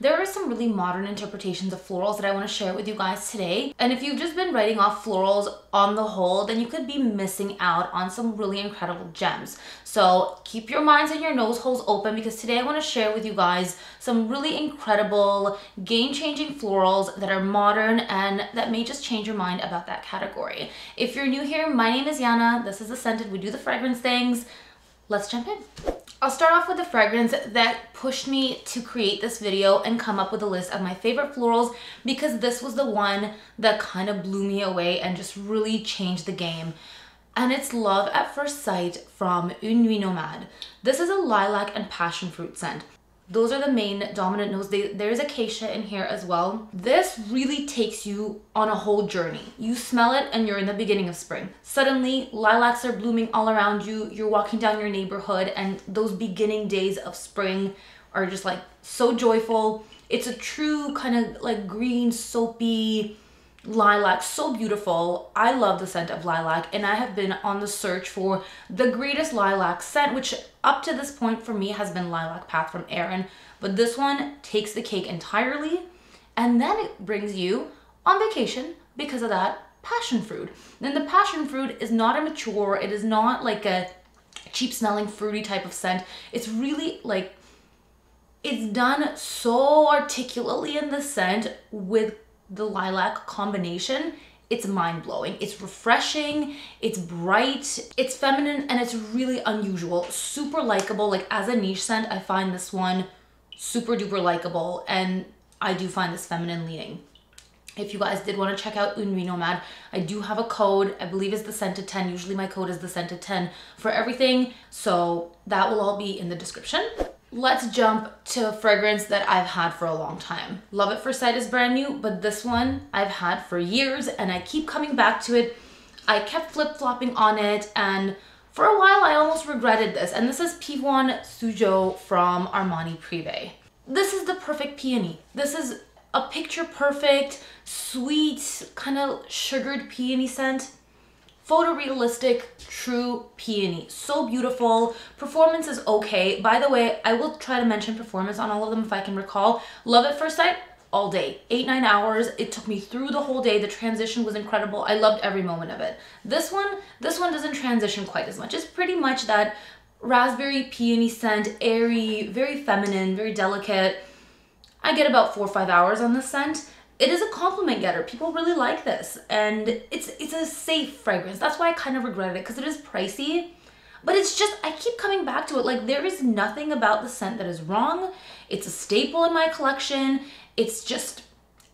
there are some really modern interpretations of florals that I want to share with you guys today. And if you've just been writing off florals on the whole, then you could be missing out on some really incredible gems. So keep your minds and your nose holes open, because today I want to share with you guys some really incredible, game-changing florals that are modern and that may just change your mind about that category. If you're new here, my name is Yana. This is The Scented. We do the fragrance things. Let's jump in. I'll start off with the fragrance that pushed me to create this video and come up with a list of my favorite florals, because this was the one that kind of blew me away and just really changed the game. And it's Love at First Sight from Une Nuit Nomade. This is a lilac and passion fruit scent. Those are the main dominant notes. There's acacia in here as well. This really takes you on a whole journey. You smell it and you're in the beginning of spring. Suddenly, lilacs are blooming all around you. You're walking down your neighborhood and those beginning days of spring are just like so joyful. It's a true kind of like green, soapy lilac, so beautiful. I love the scent of lilac, and I have been on the search for the greatest lilac scent, which up to this point for me has been Lilac Path from Erin, but this one takes the cake entirely, and then it brings you on vacation because of that passion fruit. Then the passion fruit is not immature, it is not like a cheap smelling fruity type of scent. It's really like, it's done so articulately in the scent with the lilac combination. It's mind-blowing. It's refreshing, it's bright, it's feminine, and it's really unusual. Super likable. Like as a niche scent, I find this one super duper likable, and I do find this feminine leaning. If you guys did want to check out Une Nuit Nomade, I do have a code. I believe it's the Scented 10. Usually my code is the Scented 10 for everything, so that will all be in the description. Let's jump to a fragrance that I've had for a long time. Love at First Sight is brand new, but this one I've had for years and I keep coming back to it. I kept flip-flopping on it, and for a while I almost regretted this. And this is Pivoine Suzhou from Armani Prive. This is the Perfect Peony. This is a picture perfect, sweet, kind of sugared peony scent. Photorealistic, true peony. So beautiful. Performance is okay. By the way, I will try to mention performance on all of them if I can recall. Love at First Sight, all day. 8-9 hours. It took me through the whole day. The transition was incredible. I loved every moment of it. This one doesn't transition quite as much. It's pretty much that raspberry peony scent, airy, very feminine, very delicate. I get about 4 or 5 hours on this scent. It is a compliment getter. People really like this, and it's a safe fragrance. That's why I kind of regretted it, because it is pricey, but it's just, I keep coming back to it. Like, there is nothing about the scent that is wrong. It's a staple in my collection. It's just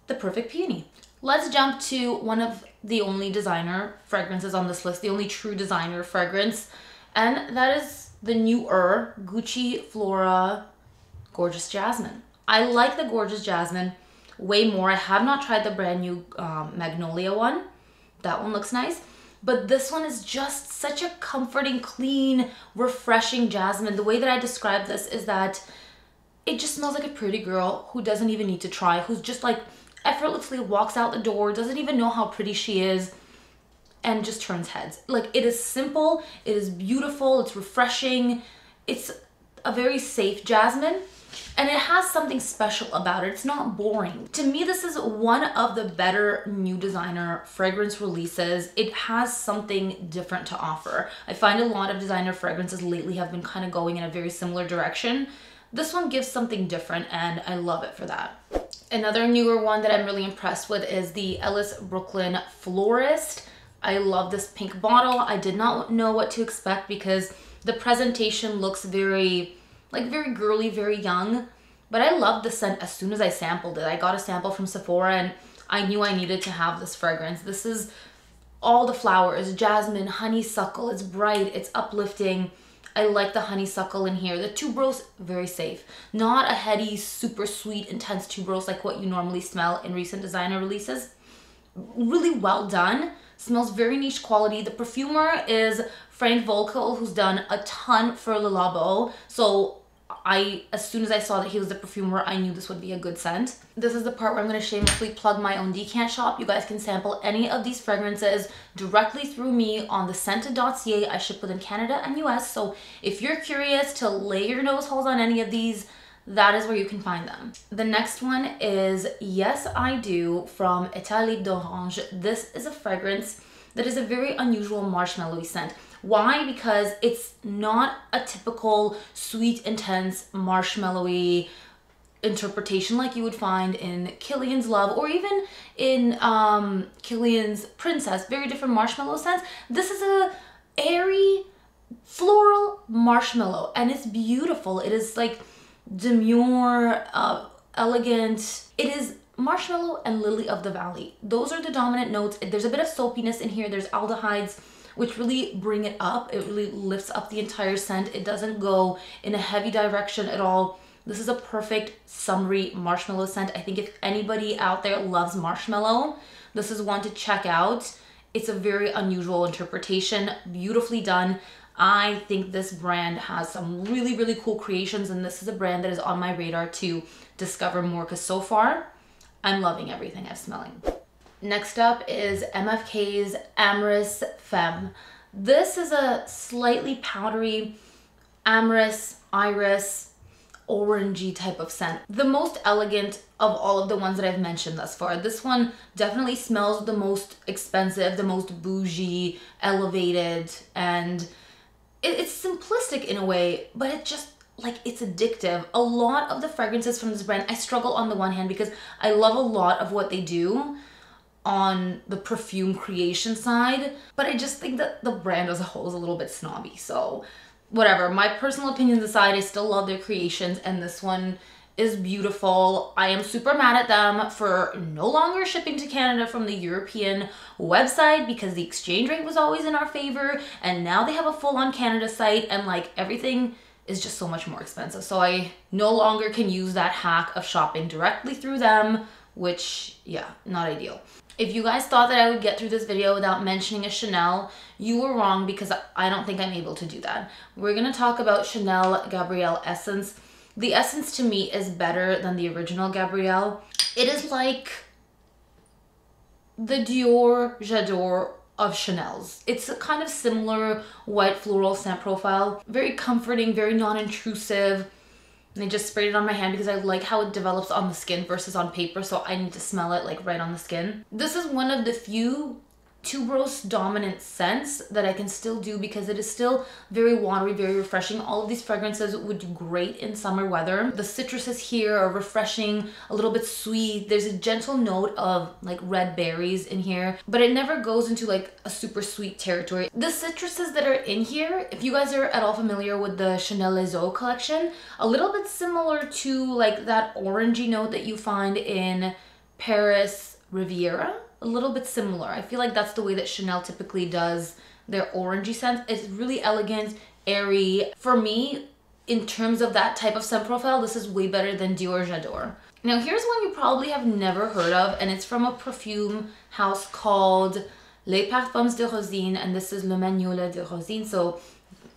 the Perfect Peony. Let's jump to one of the only designer fragrances on this list, the only true designer fragrance, and that is the newer Gucci Flora Gorgeous Jasmine. I like the Gorgeous Jasmine way more. I have not tried the brand new Magnolia one. That one looks nice. But this one is just such a comforting, clean, refreshing jasmine. The way that I describe this is that it just smells like a pretty girl who doesn't even need to try, who's just like effortlessly walks out the door, doesn't even know how pretty she is, and just turns heads. Like, it is simple, it is beautiful, it's refreshing. It's a very safe jasmine. And it has something special about it. It's not boring. To me, this is one of the better new designer fragrance releases. It has something different to offer. I find a lot of designer fragrances lately have been kind of going in a very similar direction. This one gives something different, and I love it for that. Another newer one that I'm really impressed with is the Ellis Brooklyn Florist. I love this pink bottle. I did not know what to expect because the presentation looks very girly, very young, but I loved the scent as soon as I sampled it. I got a sample from Sephora and I knew I needed to have this fragrance. This is all the flowers, jasmine, honeysuckle. It's bright, it's uplifting. I like the honeysuckle in here. The tuberose, very safe. Not a heady, super sweet, intense tuberose like what you normally smell in recent designer releases. Really well done. Smells very niche quality. The perfumer is Frank Volkel, who's done a ton for Le Labo. So as soon as I saw that he was the perfumer, I knew this would be a good scent. This is the part where I'm going to shamelessly plug my own decant shop. You guys can sample any of these fragrances directly through me on thescented.ca. I ship within Canada and US. So if you're curious to lay your nose holes on any of these, that is where you can find them. The next one is Yes I Do from État Libre d'Orange. This is a fragrance that is a very unusual marshmallowy scent. Why? Because it's not a typical sweet, intense, marshmallowy interpretation like you would find in Killian's Love or even in Killian's Princess. Very different marshmallow scents. This is a airy floral marshmallow and it's beautiful. It is like demure, elegant. It is marshmallow and lily of the valley. Those are the dominant notes. There's a bit of soapiness in here. There's aldehydes which really bring it up. It really lifts up the entire scent. It doesn't go in a heavy direction at all. This is a perfect summery marshmallow scent. I think if anybody out there loves marshmallow, this is one to check out. It's a very unusual interpretation, beautifully done. I think this brand has some really, really cool creations, and this is a brand that is on my radar to discover more because so far, I'm loving everything I'm smelling. Next up is MFK's Amorous Femme. This is a slightly powdery amorous, iris, orangey type of scent. The most elegant of all of the ones that I've mentioned thus far. This one definitely smells the most expensive, the most bougie, elevated, and it's simplistic in a way, but it just, like, it's addictive. A lot of the fragrances from this brand, I struggle on the one hand because I love a lot of what they do on the perfume creation side, but I just think that the brand as a whole is a little bit snobby. So whatever, my personal opinions aside, I still love their creations, and this one is beautiful. I am super mad at them for no longer shipping to Canada from the European website because the exchange rate was always in our favor, and now they have a full-on Canada site and like everything is just so much more expensive. So I no longer can use that hack of shopping directly through them, which, yeah, not ideal. If you guys thought that I would get through this video without mentioning a Chanel, you were wrong because I don't think I'm able to do that. We're gonna talk about Chanel Gabrielle Essence. The Essence to me is better than the original Gabrielle. It is like the Dior J'adore of Chanel's. It's a kind of similar white floral scent profile. Very comforting, very non-intrusive. And I just sprayed it on my hand because I like how it develops on the skin versus on paper, so I need to smell it like right on the skin. This is one of the few tuberose dominant scents that I can still do because it is still very watery, very refreshing. All of these fragrances would do great in summer weather. The citruses here are refreshing, a little bit sweet. There's a gentle note of like red berries in here, but it never goes into like a super sweet territory. The citruses that are in here, if you guys are at all familiar with the Chanel Les Eaux collection, a little bit similar to like that orangey note that you find in Paris Riviera. A little bit similar. I feel like that's the way that Chanel typically does their orangey scents. It's really elegant, airy. For me, in terms of that type of scent profile, this is way better than Dior J'adore. Now here's one you probably have never heard of, and it's from a perfume house called Les Parfums de Rosine, and this is Le Magnolia de Rosine, so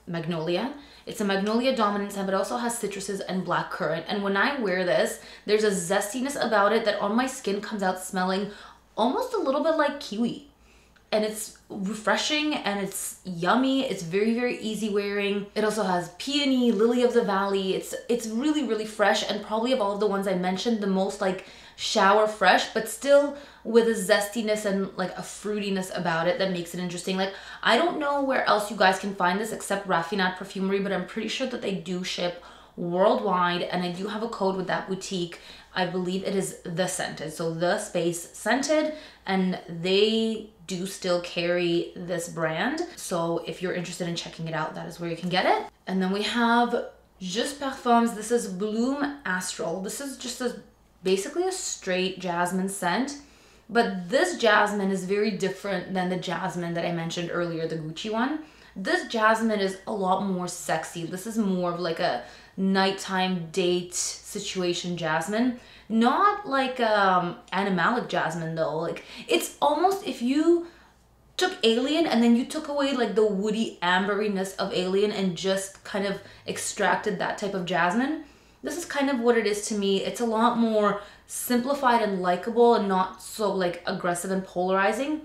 magnolia. It's a magnolia dominant scent, but it also has citruses and black currant. And when I wear this, there's a zestiness about it that on my skin comes out smelling almost a little bit like kiwi, and it's refreshing and it's yummy. It's very, very easy wearing. It also has peony, lily of the valley. It's really, really fresh, and probably of all of the ones I mentioned, the most like shower fresh, but still with a zestiness and like a fruitiness about it that makes it interesting. Like, I don't know where else you guys can find this except Raffinat Perfumery, but I'm pretty sure that they do ship worldwide, and I do have a code with that boutique. I believe it is The Scented, so The Space Scented, and they do still carry this brand. So if you're interested in checking it out, that is where you can get it. And then we have JUS Parfums. This is Bloom Astral. This is just basically a straight jasmine scent, but this jasmine is very different than the jasmine that I mentioned earlier, the Gucci one. This jasmine is a lot more sexy. This is more of like a nighttime date situation jasmine, not like animalic jasmine though. Like, it's almost if you took Alien and then you took away like the woody amberiness of Alien and just kind of extracted that type of jasmine. This is kind of what it is to me. It's a lot more simplified and likable and not so like aggressive and polarizing.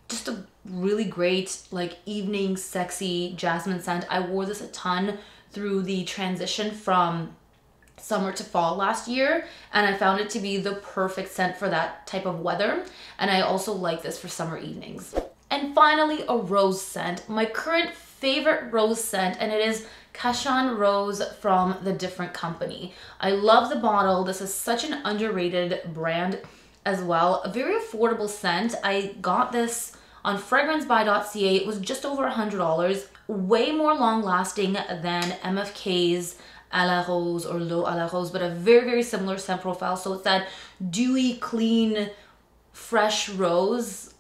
Just a really great like evening sexy jasmine scent. I wore this a ton through the transition from summer to fall last year, and I found it to be the perfect scent for that type of weather. And I also like this for summer evenings. And finally, a rose scent, my current favorite rose scent, and it is Cachan Rose from The Different Company. I love the bottle. This is such an underrated brand as well. A very affordable scent. I got this on fragrancebuy.ca. It was just over $100. Way more long lasting than MFK's à la rose or l'eau à la rose, but a very, very similar scent profile. So it's that dewy, clean, fresh rose,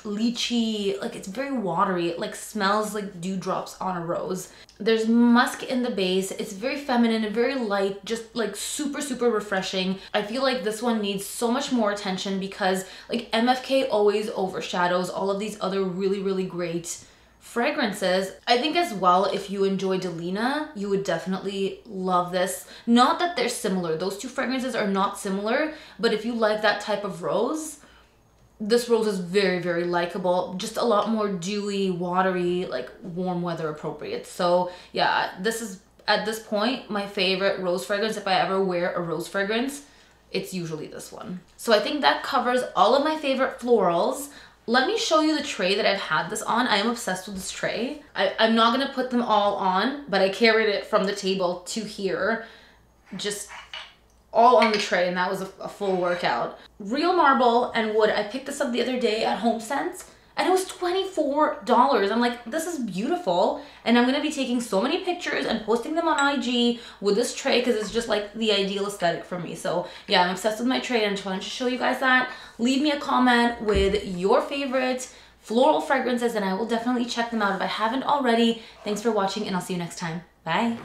lychee, like it's very watery. It like smells like dewdrops on a rose. There's musk in the base. It's very feminine and very light, just like super, super refreshing. I feel like this one needs so much more attention because like MFK always overshadows all of these other really, really great fragrances. I think as well, if you enjoy Delina, you would definitely love this. Not that they're similar. Those two fragrances are not similar, but if you like that type of rose, this rose is very, very likable. Just a lot more dewy, watery, like warm weather appropriate. So yeah, this is at this point my favorite rose fragrance. If I ever wear a rose fragrance, it's usually this one. So I think that covers all of my favorite florals. Let me show you the tray that I've had this on. I am obsessed with this tray. I'm not gonna put them all on, but I carried it from the table to here, just all on the tray, and that was a full workout. Real marble and wood. I picked this up the other day at HomeSense, and it was $24. I'm like, this is beautiful, and I'm gonna be taking so many pictures and posting them on IG with this tray because it's just like the ideal aesthetic for me. So yeah, I'm obsessed with my tray, and I just wanted to show you guys that. Leave me a comment with your favorite floral fragrances, and I will definitely check them out if I haven't already. Thanks for watching, and I'll see you next time. Bye.